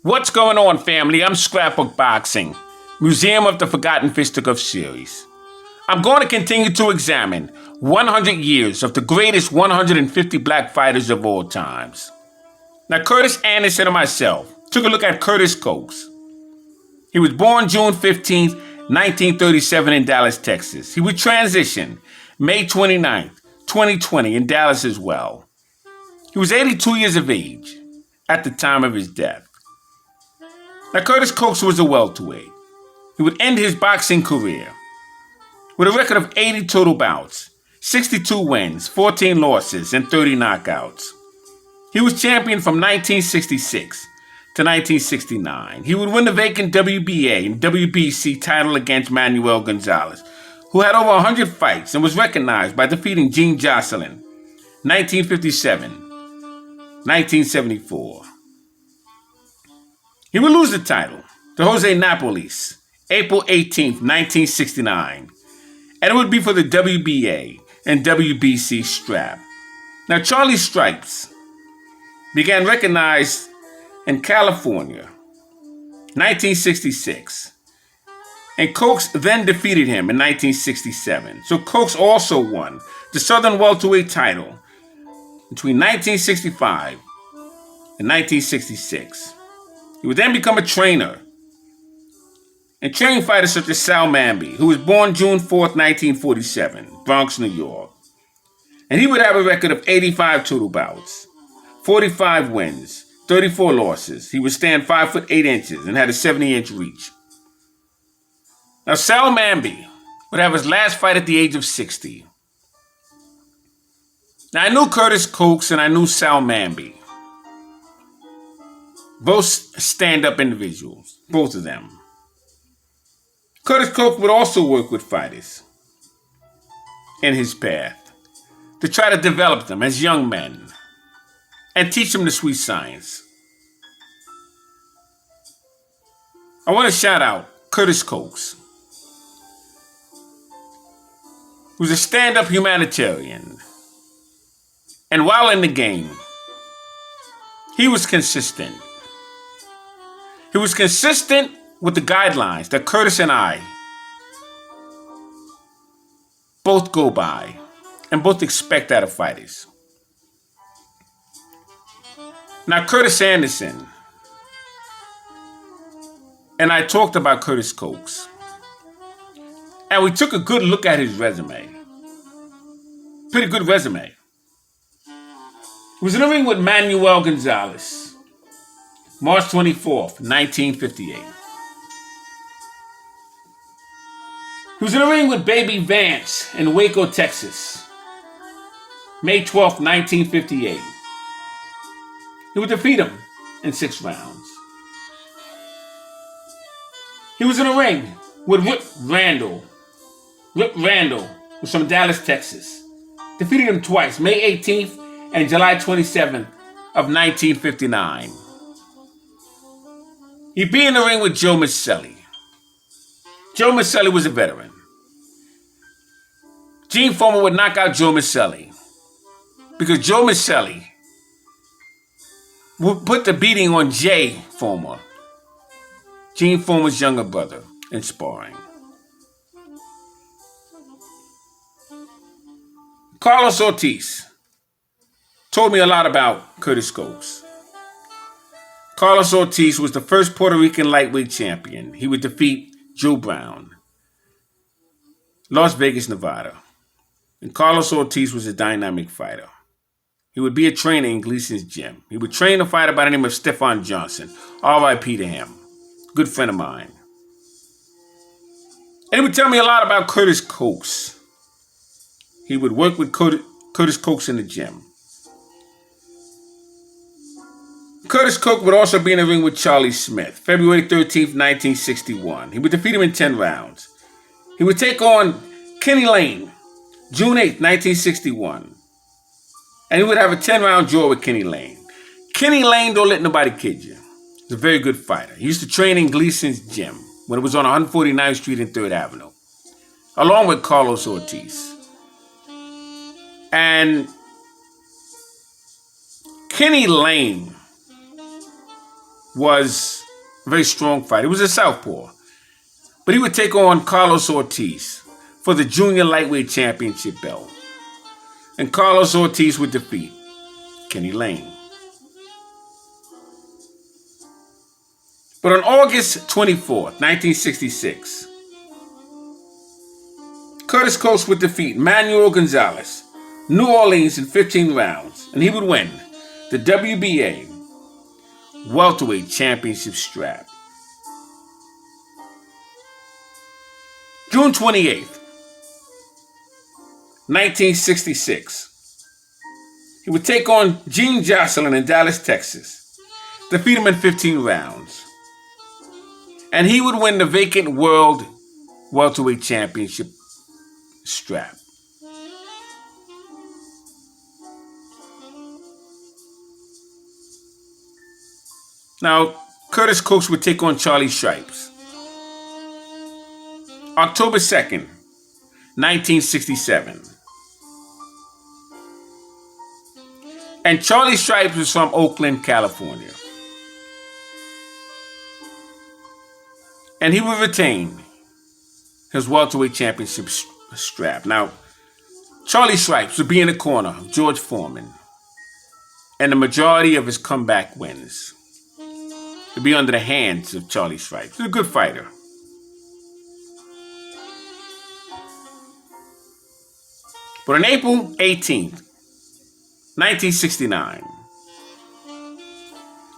What's going on, family? I'm Scrapbook Boxing, Museum of the Forgotten Fisticuff series. I'm going to continue to examine 100 years of the greatest 150 black fighters of all times. Now, Curtis Anderson and myself took a look at Curtis Coates. He was born June 15th, 1937 in Dallas, Texas. He would transition May 29th, 2020 in Dallas as well. He was 82 years of age at the time of his death. Now, Curtis Coates was a welterweight. He would end his boxing career with a record of 80 total bouts, 62 wins, 14 losses, and 30 knockouts. He was champion from 1966 to 1969. He would win the vacant WBA and WBC title against Manuel Gonzalez, who had over 100 fights and was recognized by defeating Gene Jocelyn, 1957, 1974. He would lose the title to Jose Napoles, April 18th, 1969, and it would be for the WBA and WBC strap. Now, Charlie Stripes began recognized in California, 1966, and Coates then defeated him in 1967. So Coates also won the Southern Welterweight title between 1965 and 1966. He would then become a trainer and train fighters such as Sal Manby, who was born June 4th, 1947, Bronx, New York. And he would have a record of 85 total bouts, 45 wins, 34 losses. He would stand 5 foot 8 inches and had a 70-inch reach. Now, Sal Manby would have his last fight at the age of 60. Now, I knew Curtis Coates and I knew Sal Manby. Both stand-up individuals, both of them. Curtis Coates would also work with fighters in his path to try to develop them as young men and teach them the sweet science. I want to shout out Curtis Coates, who's a stand-up humanitarian. And while in the game, he was consistent. He was consistent with the guidelines that Curtis and I both go by and both expect out of fighters. Now, Curtis Anderson and I talked about Curtis Coates, and we took a good look at his resume. Pretty good resume. He was in the ring with Manuel Gonzalez, March 24th, 1958. He was in the ring with Baby Vance in Waco, Texas, May 12th, 1958. He would defeat him in 6 rounds. He was in the ring with Rip Randall. Rip Randall was from Dallas, Texas. Defeated him twice, May 18th and July 27th of 1959. He'd be in the ring with Joe Maselli. Joe Maselli was a veteran. Gene Foreman would knock out Joe Maselli because Joe Maselli would put the beating on Jay Foreman, Gene Foreman's younger brother, in sparring. Carlos Ortiz told me a lot about Curtis Coates. Carlos Ortiz was the first Puerto Rican lightweight champion. He would defeat Joe Brown, Las Vegas, Nevada. And Carlos Ortiz was a dynamic fighter. He would be a trainer in Gleason's gym. He would train a fighter by the name of Stefan Johnson. R.I.P. to him. Good friend of mine. And he would tell me a lot about Curtis Coates. He would work with Curtis Coates in the gym. Curtis Coates would also be in the ring with Charlie Smith, February 13th, 1961. He would defeat him in 10 rounds. He would take on Kenny Lane, June 8th, 1961. And he would have a 10-round draw with Kenny Lane. Kenny Lane, don't let nobody kid you. He's a very good fighter. He used to train in Gleason's gym when it was on 149th Street and 3rd Avenue, along with Carlos Ortiz. And Kenny Lane was a very strong fighter. He was a southpaw. But he would take on Carlos Ortiz for the junior lightweight championship belt. And Carlos Ortiz would defeat Kenny Lane. But on August 24th, 1966, Curtis Coates would defeat Manuel Gonzalez, New Orleans, in 15 rounds, and he would win the WBA Welterweight Championship strap. June 28th, 1966, he would take on Gene Jocelyn in Dallas, Texas, defeat him in 15 rounds, and he would win the vacant World Welterweight Championship strap. Now, Curtis Coates would take on Charlie Stripes. October 2nd, 1967. And Charlie Stripes was from Oakland, California. And he would retain his welterweight championship strap. Now, Charlie Stripes would be in the corner of George Foreman, and the majority of his comeback wins would be under the hands of Charlie Stripes. He's a good fighter. But on April 18th, 1969,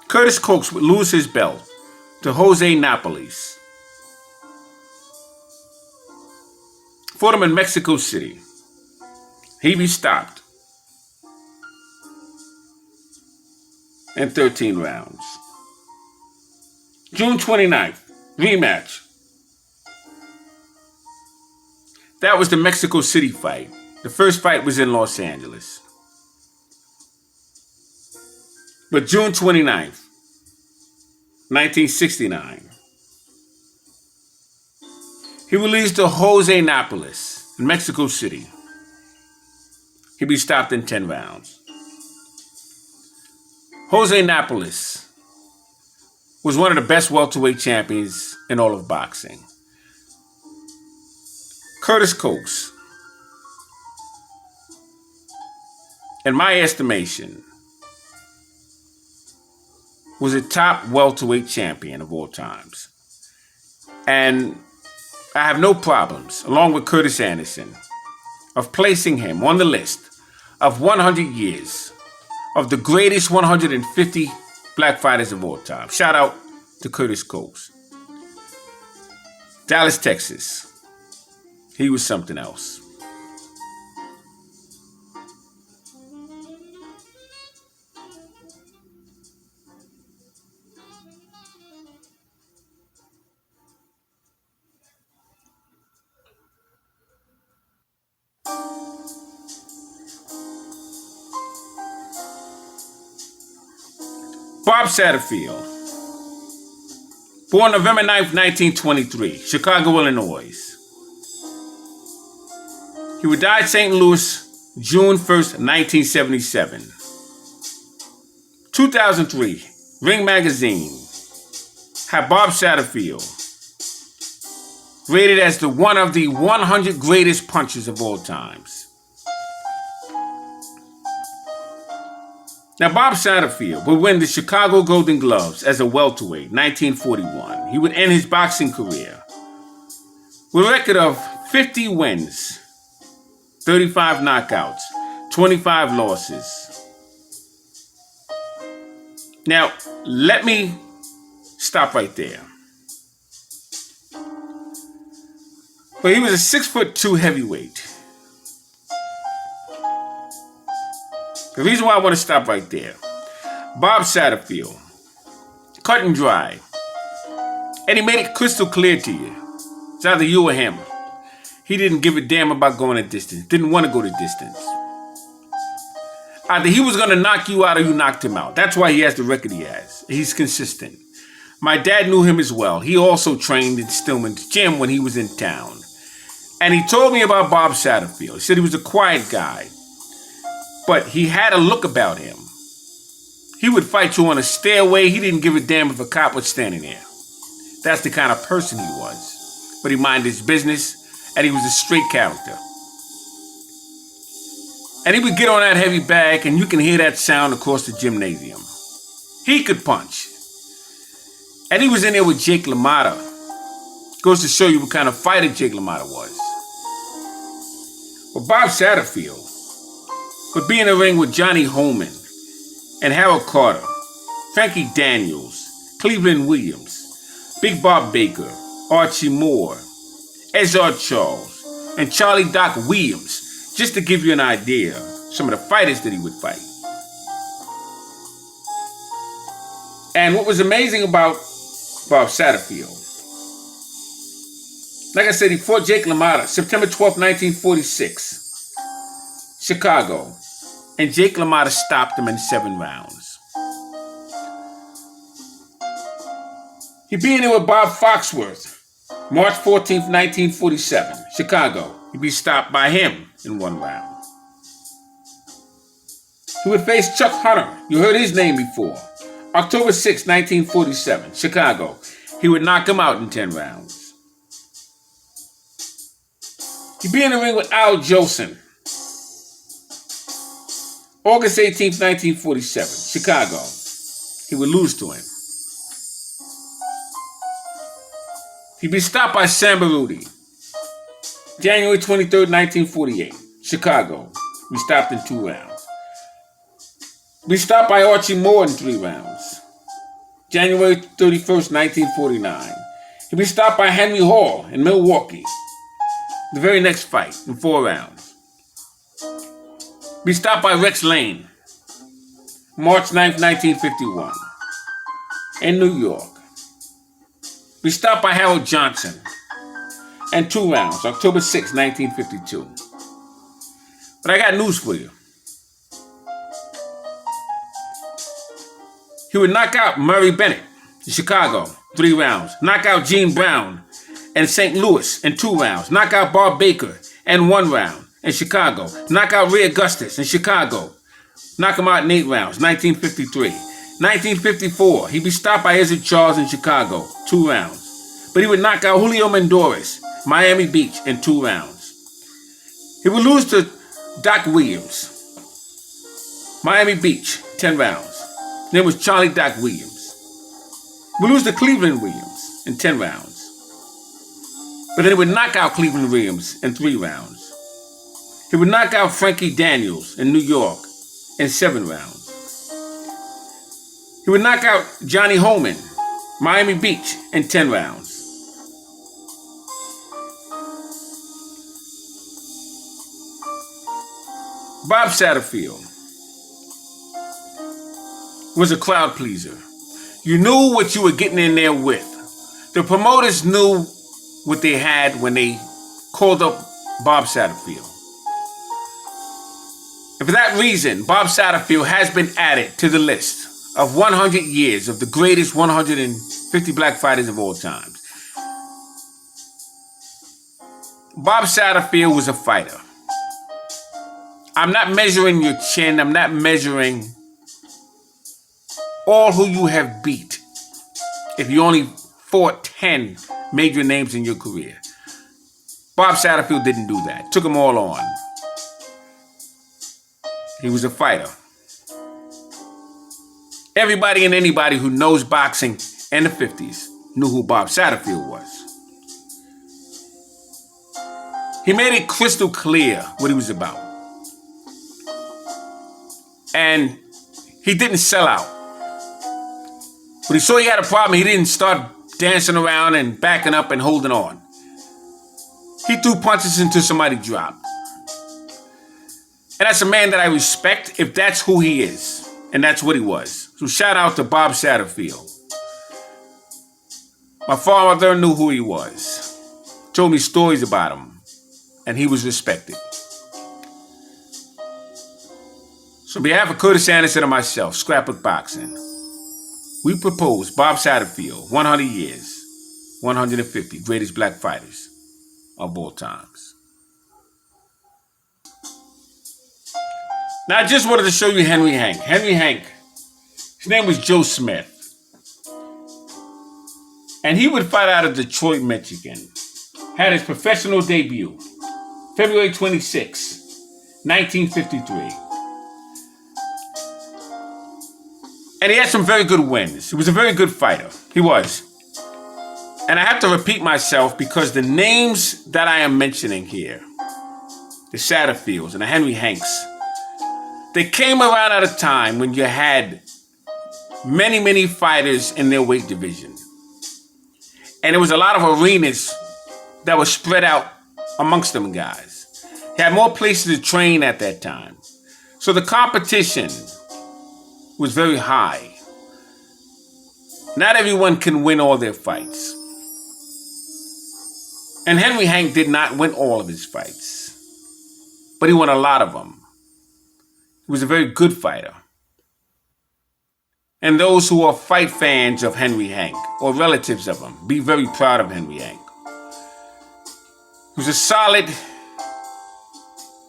Curtis Coates would lose his belt to Jose Napoles. Fought him in Mexico City. He'd be stopped in 13 rounds. June 29th, rematch. That was the Mexico City fight. The first fight was in Los Angeles. But June 29th, 1969, he released to Jose Napoles in Mexico City. He'd be stopped in 10 rounds. Jose Napoles was one of the best welterweight champions in all of boxing. Curtis Coates, in my estimation, was a top welterweight champion of all times. And I have no problems, along with Curtis Anderson, of placing him on the list of 100 years of the greatest 150 black fighters of all time. Shout out to Curtis Coates. Dallas, Texas. He was something else. Bob Satterfield, born November 9th, 1923, Chicago, Illinois. He would die in St. Louis, June 1st, 1977. 2003, Ring Magazine had Bob Satterfield rated as one of the 100 greatest punchers of all times. Now, Bob Satterfield would win the Chicago Golden Gloves as a welterweight, 1941. He would end his boxing career with a record of 50 wins, 35 knockouts, 25 losses. Now, let me stop right there. But he was a 6'2" heavyweight. The reason why I want to stop right there, Bob Satterfield, cut and dry, and he made it crystal clear to you. It's either you or him. He didn't give a damn about going a distance, didn't want to go the distance. Either he was going to knock you out or you knocked him out. That's why he has the record he has. He's consistent. My dad knew him as well. He also trained in Stillman's gym when he was in town. And he told me about Bob Satterfield. He said he was a quiet guy, but he had a look about him. He would fight you on a stairway. He didn't give a damn if a cop was standing there. That's the kind of person he was. But he minded his business, and he was a straight character. And he would get on that heavy bag, and you can hear that sound across the gymnasium. He could punch. And he was in there with Jake LaMotta. Goes to show you what kind of fighter Jake LaMotta was. But Bob Satterfield would be in the ring with Johnny Holman and Harold Carter, Frankie Daniels, Cleveland Williams, Big Bob Baker, Archie Moore, Ezard Charles, and Charlie Doc Williams, just to give you an idea of some of the fighters that he would fight. And what was amazing about Bob Satterfield, like I said, he fought Jake LaMotta September 12, 1946, Chicago, and Jake LaMotta stopped him in 7 rounds. He'd be in there with Bob Foxworth, March 14, 1947, Chicago. He'd be stopped by him in 1 round. He would face Chuck Hunter. You heard his name before. October 6, 1947, Chicago. He would knock him out in 10 rounds. He'd be in the ring with Al Jolson. August 18, 1947, Chicago. He would lose to him. He'd be stopped by Sam Baruti. January 23, 1948, Chicago. He stopped in 2 rounds. He'd be stopped by Archie Moore in 3 rounds. January 31st, 1949. He'd be stopped by Henry Hall in Milwaukee. The very next fight in 4 rounds. Be stopped by Rex Lane, March 9th, 1951, in New York. Be stopped by Harold Johnson, and 2 rounds, October 6th, 1952. But I got news for you. He would knock out Murray Bennett in Chicago, 3 rounds. Knock out Gene Brown in St. Louis in 2 rounds. Knock out Bob Baker in 1 round in Chicago. Knock out Ray Augustus in Chicago. Knock him out in 8 rounds, 1953. 1954, he'd be stopped by Ezra Charles in Chicago, 2 rounds. But he would knock out Julio Mendores, Miami Beach, in 2 rounds. He would lose to Doc Williams, Miami Beach, 10 rounds. His name was Charlie Doc Williams. He would lose to Cleveland Williams in 10 rounds. But then he would knock out Cleveland Williams in 3 rounds. He would knock out Frankie Daniels in New York in 7 rounds. He would knock out Johnny Holman, Miami Beach, in 10 rounds. Bob Satterfield was a crowd pleaser. You knew what you were getting in there with. The promoters knew what they had when they called up Bob Satterfield. And for that reason, Bob Satterfield has been added to the list of 100 years of the greatest 150 black fighters of all time. Bob Satterfield was a fighter. I'm not measuring your chin. I'm not measuring all who you have beat. If you only fought 10 major names in your career. Bob Satterfield didn't do that. Took them all on. He was a fighter. Everybody and anybody who knows boxing in the 50s knew who Bob Satterfield was. He made it crystal clear what he was about. And he didn't sell out. When he saw he had a problem, he didn't start dancing around and backing up and holding on. He threw punches until somebody dropped. And that's a man that I respect if that's who he is. And that's what he was. So shout out to Bob Satterfield. My father knew who he was. Told me stories about him. And he was respected. So on behalf of Curtis Anderson and myself, Scrapbook Boxing, we propose Bob Satterfield, 100 years, 150 greatest black fighters of all times. Now, I just wanted to show you Henry Hank. Henry Hank His name was Joe Smith. And he would fight out of Detroit, Michigan. Had his professional debut, February 26, 1953. And he had some very good wins. He was a very good fighter. He was. And I have to repeat myself because the names that I am mentioning here, the Satterfields and the Henry Hanks, they came around at a time when you had many, many fighters in their weight division. And there was a lot of arenas that were spread out amongst them guys. They had more places to train at that time. So the competition was very high. Not everyone can win all their fights. And Henry Hank did not win all of his fights, but he won a lot of them. He was a very good fighter. And those who are fight fans of Henry Hank, or relatives of him, be very proud of Henry Hank. He was a solid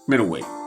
middleweight.